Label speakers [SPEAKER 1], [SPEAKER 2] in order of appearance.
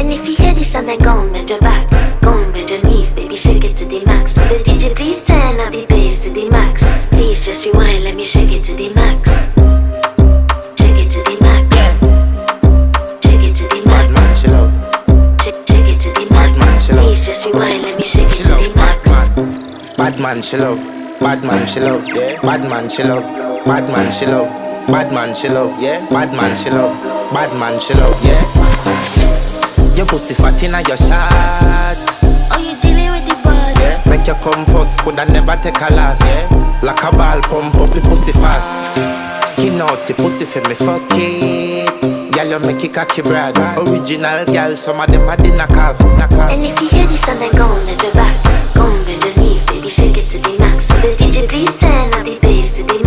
[SPEAKER 1] And if you hear this and then go on, bend your back, go on, bend your knees, baby, shake it to the max. Will the DJ please turn up the bass to the max? Please just rewind, let me shake it to the max. Shake it to the max. Shake it to the max.
[SPEAKER 2] Bad man, she love.
[SPEAKER 1] Shake it to the max. Please just rewind, let me shake it to the max.
[SPEAKER 2] Bad man, she love. Bad man, she love. Yeah. Bad man, she love. Bad man, she love. Bad man, she love. Yeah. Bad man, she love. Bad man, she love. Yeah. Your pussy fat inna your shot.
[SPEAKER 1] Oh, you dealing with the boss?
[SPEAKER 2] Yeah. Make you come first, coulda never take a last. Yeah. Like a ball, pump up the pussy fast. Skin out the pussy for me fuck it. Girl, you make it cocky brad. Original girl, some of them a dinner calf.
[SPEAKER 1] And if you hear this and then go on, bend your back, go on, bend your knees, baby, shake it to the max. Will the DJ please turn up the bass to the